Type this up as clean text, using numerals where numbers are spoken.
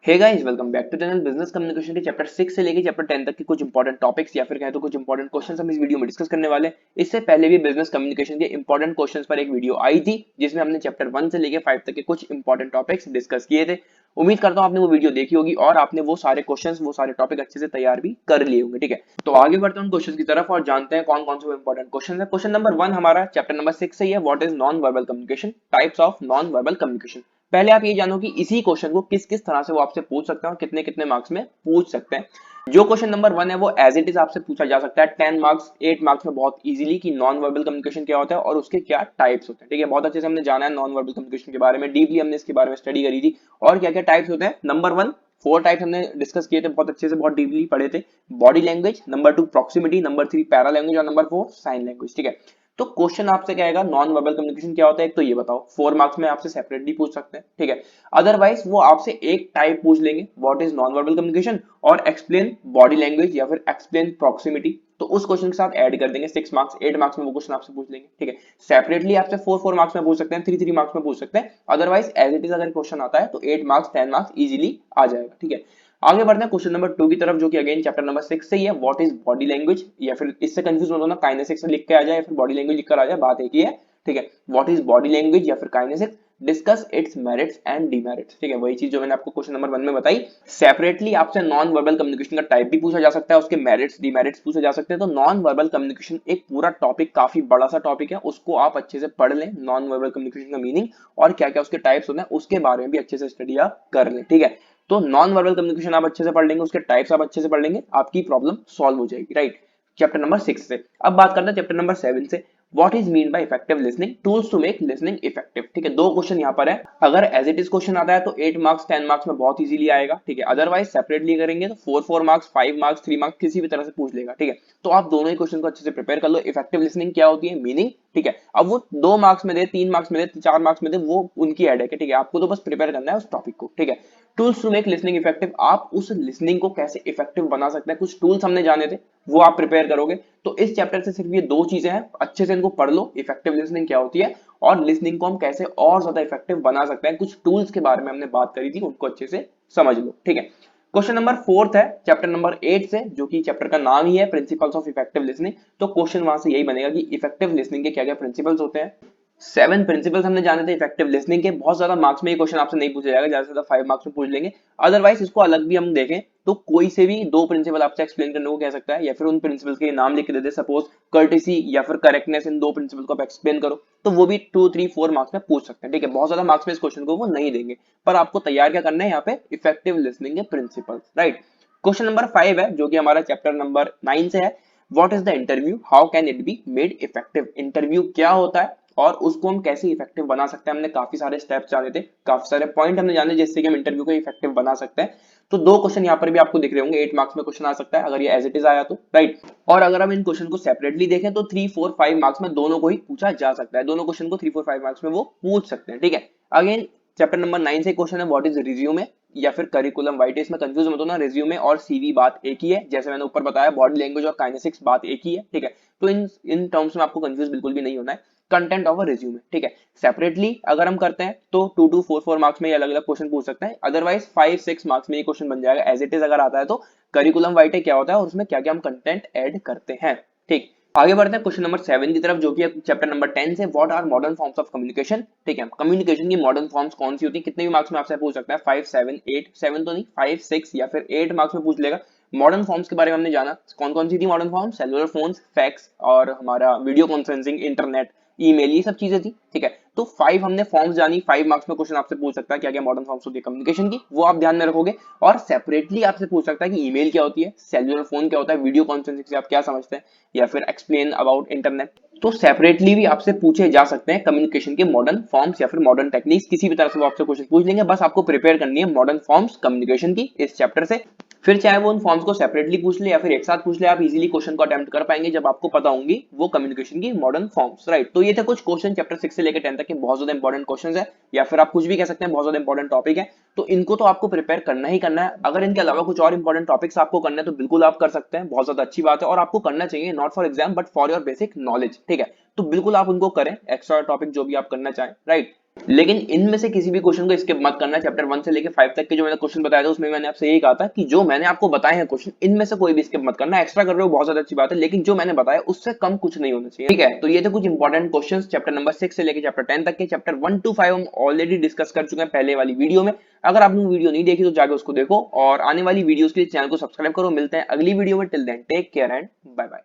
Hey guys, welcome back to channel business communication के chapter 6 से लेके चैप्टर 10 तक के कुछ इंपॉर्टेंट टॉपिक्स या फिर कहें तो कुछ इंपॉर्टेंट क्वेश्चंस हम इस वीडियो में डिस्कस करने वाले हैं। इससे पहले भी बिजनेस कम्युनिकेशन के इंपॉर्टेंट क्वेश्चंस पर एक वीडियो आई थी जिसमें हमने चैप्टर 1 से लेके 5 तक के कुछ इंपॉर्टेंट टॉपिक्स डिस्कस किए थे। उम्मीद करता हूं आपने वो वीडियो देखी होगी और आपने वो सारे क्वेश्चंस वो सारे टॉपिक अच्छे से तैयार भी कर लिए होंगे। ठीक है, तो आगे बढ़ते हैं उन क्वेश्चंस की तरफ और जानते हैं कौन कौन से इंपॉर्टेंट क्वेश्चन है। क्वेश्चन नंबर 1 हमारा चैप्टर नंबर 6 से ही है, what is non verbal communication, types of non verbal communication. पहले आप ये जानो कि इसी क्वेश्चन को किस किस तरह से वो आपसे पूछ सकते हैं और कितने कितने मार्क्स में पूछ सकते हैं। जो क्वेश्चन नंबर 1 है वो एज इट इज आपसे पूछा जा सकता है 10 मार्क्स 8 मार्क्स में बहुत इजीली कि नॉन वर्बल कम्युनिकेशन क्या होता है और उसके क्या टाइप्स होते हैं। ठीक है, बहुत अच्छे से हमने जाना है नॉन वर्बल कम्युनिकेशन के बारे में, डीपली हमने इसके बारे में स्टडी करी थी और क्या क्या टाइप्स होते हैं। नंबर 1 4 टाइप्स हमने डिस्कस किए थे, बहुत अच्छे से बहुत डीपली पढ़े थे। Body language, number 2 proximity, number 3 para language और नंबर 4 साइन लैंग्वेज। ठीक है, तो क्वेश्चन आपसे क्या आएगा, नॉन वर्बल कम्युनिकेशन क्या होता है एक तो ये बताओ। 4 मार्क्स में आपसे सेपरेटली पूछ सकते हैं। ठीक है, अदरवाइज वो आपसे एक टाइप पूछ लेंगे what is non verbal communication और एक्सप्लेन बॉडी लैंग्वेज या फिर एक्सप्लेन प्रॉक्सिमिटी, तो उस क्वेश्चन के साथ ऐड कर देंगे 6 मार्क्स। 8 मार्क्स में वो क्वेश्चन आपसे पूछ लेंगे। ठीक है, सेपरेटली आपसे 4 मार्क्स में पूछ सकते हैं, 3 मार्क्स में पूछ सकते हैं। अदरवाइज एज इट इज अगर क्वेश्चन आता है तो 8 मार्क्स 10 मार्क्स इजीली आ जाएगा। ठीक है, आगे बढ़ते हैं क्वेश्चन नंबर 2 की तरफ जो कि अगेन चैप्टर नंबर 6 से ही है, व्हाट इज बॉडी लैंग्वेज, या फिर इससे कंफ्यूज मत होना, काइनेसिक्स लिख के आ जाए या फिर बॉडी लैंग्वेज लिख कर आ जाए, बात एक ही है। ठीक है, व्हाट इज बॉडी लैंग्वेज या फिर kinesics, discuss it's merits and demerits. ठीक है, वही चीज जो मैंने आपको क्वेश्चन नंबर 1 में बताई। सेपरेटली आपसे नॉन वर्बल कम्युनिकेशन का टाइप भी पूछा जा सकता है, उसके मेरिट्स डिमेरिट्स पूछे जा सकते हैं। तो नॉन वर्बल कम्युनिकेशन एक पूरा टॉपिक, काफी बड़ा सा टॉपिक है, उसको आप अच्छे से पढ़ लें। नॉन वर्बल कम्युनिकेशन का मीनिंग और क्या क्या उसके टाइप्स होते हैं उसके बारे में भी अच्छे से स्टडी आप कर लें। ठीक है, तो नॉन वर्बल कम्युनिकेशन आप अच्छे से पढ़ लेंगे, उसके टाइप्स आप अच्छे से पढ़ लेंगे, आपकी प्रॉब्लम सॉल्व हो जाएगी। राइट, चैप्टर नंबर 6 से अब बात करते हैं चैप्टर नंबर 7 से, what is mean by effective listening, tools to make listening effective. ठीक है, दो क्वेश्चन यहाँ पर है। अगर एज इट इज क्वेश्चन आता है तो 8 मार्क्स 10 मार्क्स में बहुत इजीली आएगा। ठीक है, अदरवाइज सेपरेटली करेंगे तो 4 मार्क्स 5 मार्क्स 3 मार्क्स किसी भी तरह से पूछ लेगा। ठीक है, तो आप दोनों ही क्वेश्चन को अच्छे से प्रिपेयर कर लो। इफेक्टिव लिसनिंग क्या होती है, मीनिंग। ठीक है, अब वो 2 मार्क्स में दे, 3 मार्क्स में दे, 4 मार्क्स में दे, वो उनकी हेडेक है। ठीक है, आपको तो बस प्रिपेयर करना है उस टॉपिक को। ठीक है, tools to make listening effective, आप उस लिसनिंग को कैसे इफेक्टिव बना सकते हैं, कुछ टूल्स हमने जाने थे वो आप प्रिपेयर करोगे। तो इस चैप्टर से सिर्फ ये दो चीजें हैं, अच्छे से इनको पढ़ लो, इफेक्टिव लिसनिंग क्या होती है और लिसनिंग को हम कैसे और ज्यादा इफेक्टिव बना सकते हैं। कुछ टूल्स के बारे में हमने बात करी थी, उनको अच्छे से समझ लो। ठीक है, क्वेश्चन नंबर 4 है चैप्टर नंबर 8 से, जो कि चैप्टर का नाम ही है प्रिंसिपल्स ऑफ इफेक्टिव लिसनिंग। तो क्वेश्चन वहां से यही बनेगा कि इफेक्टिव लिसनिंग के क्या क्या प्रिंसिपल्स होते हैं। 7 प्रिंसिपल्स हमने जाने थे इफेक्टिव लिसनिंग के। बहुत ज्यादा मार्क्स में ये क्वेश्चन आपसे नहीं पूछा जाएगा, ज्यादा से ज्यादा 5 मार्क्स में पूछ लेंगे। अदरवाइज इसको अलग भी हम देखें तो कोई से भी दो प्रिंसिपल आपसे एक्सप्लेन करने को कह सकता है, या फिर उन प्रिंसिपल्स के नाम लिख के दे दे, सपोज कर्टेसी या फिर करेक्टनेस, इन दो प्रिंसिपल को आप एक्सप्लेन करो, तो वो भी 2 3 4 मार्क्स में पूछ सकते हैं। ठीक है, बहुत ज्यादा मार्क्स में इस क्वेश्चन को वो नहीं देंगे, पर आपको तैयार क्या करना है यहाँ पे, इफेक्टिव लिसनिंग के प्रिंसिपल्स। राइट, क्वेश्चन नंबर 5 है जो कि हमारा चैप्टर नंबर 9 से है, what is the interview, how can it be made effective. Interview क्या होता है और उसको हम कैसे इफेक्टिव बना सकते हैं। हमने काफी सारे स्टेप्स जाने थे, काफी सारे पॉइंट हमने जाने जिससे कि हम इंटरव्यू को इफेक्टिव बना सकते हैं। तो दो क्वेश्चन यहाँ पर भी आपको दिख रहे होंगे, 8 मार्क्स में क्वेश्चन आ सकता है अगर ये एज इट इज आया तो। राइट, और अगर हम इन क्वेश्चन को सेपरेटली देखें तो 3 4 5 मार्क्स में दोनों को ही पूछा जा सकता है, दोनों क्वेश्चन को 3 4 5 मार्क्स में वो पूछ सकते हैं। ठीक है, अगेन चैप्टर नंबर 9 से क्वेश्चन है, व्हाट इज रिज्यूमे या फिर करिकुलम वाइटे। इसमें कंफ्यूज मत होना, रिज्यूमे और सीवी बात एक ही है, जैसे मैंने ऊपर बताया बॉडी लैंग्वेज और काइनेसिक्स बात एक ही है। ठीक है, तो इन टर्म्स में आपको कंफ्यूज बिल्कुल भी नहीं होना है। कंटेंट ऑफ अ रिज्यूमे, ठीक है, सेपरेटली अगर हम करते हैं तो 2 2 4 4 मार्क्स में अलग अलग क्वेश्चन पूछ सकते हैं। अदरवाइज 5 6 मार्क्स में ये क्वेश्चन बन जाएगा एज इट इज अगर आता है तो, करिकुलम वाइटे क्या होता है और उसमें क्या क्या हम कंटेंट ऐड करते हैं। ठीक, आगे बढ़ते हैं क्वेश्चन नंबर 7 की तरफ जो कि चैप्टर नंबर 10 से, what are modern forms of communication. ठीक है, कम्युनिकेशन की मॉडर्न फॉर्म्स कौन सी होती है, कितने भी मार्क्स में आपसे पूछ सकता है, 5 7 8, 7 तो नहीं 5 6 या फिर 8 मार्क्स में पूछ लेगा। मॉडर्न फॉर्म्स के बारे में हमने जाना, कौन कौन सी थी modern forms, cellular phones, fax और हमारा वीडियो कॉन्फ्रेंसिंग, इंटरनेट, ईमेल, ये सब चीजें थी। ठीक है, तो 5 हमने फॉर्म्स जानी, 5 मार्क्स में क्वेश्चन आपसे पूछ सकता है क्या क्या मॉडर्न फॉर्म्स होती है कम्युनिकेशन की, वो आप ध्यान में रखोगे। और सेपरेटली आपसे पूछ सकता है कि ईमेल क्या होती है, सेलुलर फोन क्या होता है, वीडियो कॉन्फ्रेंसिंग से आप क्या समझते हैं, या फिर एक्सप्लेन अबाउट इंटरनेट। तो सेपरेटली भी आपसे पूछे जा सकते हैं कम्युनिकेशन के मॉडर्न फॉर्म्स या फिर मॉडर्न टेक्निक्स, किसी भी तरह से वो आपसे क्वेश्चन पूछ लेंगे। बस आपको प्रिपेयर करनी है मॉडर्न फॉर्म्स कम्युनिकेशन की इस चैप्टर से। फिर चाहे वो उन फॉर्म्स को सेपरेटली पूछ ले या फिर एक साथ पूछ ले, आप इजीली क्वेश्चन को अटेम्प्ट कर पाएंगे जब आपको पता होंगी वो कम्युनिकेशन की मॉडर्न फॉर्म्स। राइट, तो ये थे कुछ क्वेश्चन चैप्टर 6 से लेकर 10 तक के, बहुत ज्यादा इंपॉर्टेंट क्वेश्चन है, या फिर आप कुछ भी कह सकते हैं बहुत ज्यादा इंपॉर्टेंट टॉपिक है। तो इनको तो आपको प्रिपेयर करना ही करना है। अगर इनके अलावा कुछ और इंपॉर्टेंट टॉपिक्स आपको करना है तो बिल्कुल आप कर सकते हैं, बहुत ज्यादा अच्छी बात है और आपको करना चाहिए, not for exam but for your basic knowledge. ठीक है, तो बिल्कुल आप उनको करें, एक्स्ट्रा टॉपिक जो भी आप करना चाहें। राइट, लेकिन इनमें से किसी भी क्वेश्चन को स्किप मत करना। चैप्टर 1 से लेके 5 तक के जो मैंने क्वेश्चन बताया था उसमें मैंने आपसे यही कहा था कि जो मैंने आपको बताए हैं क्वेश्चन, इनमें से कोई भी स्किप मत करना। एक्स्ट्रा कर रहे हो बहुत ज्यादा अच्छी बात है, लेकिन जो मैंने बताया उससे कम कुछ नहीं होना चाहिए, ठीक है। तो ये थे कुछ इंपॉर्टेंट क्वेश्चंस चैप्टर नंबर 6 से लेके चैप्टर 10 तक के। चैप्टर 1 to 5 हम ऑलरेडी डिस्कस कर चुके हैं पहले वाली वीडियो में। अगर आपने वीडियो नहीं देखी तो जाके उसको देखो, और आने वाली वीडियोस के लिए चैनल को सब्सक्राइब करो। मिलते हैं अगली वीडियो में। Till then take care and bye bye.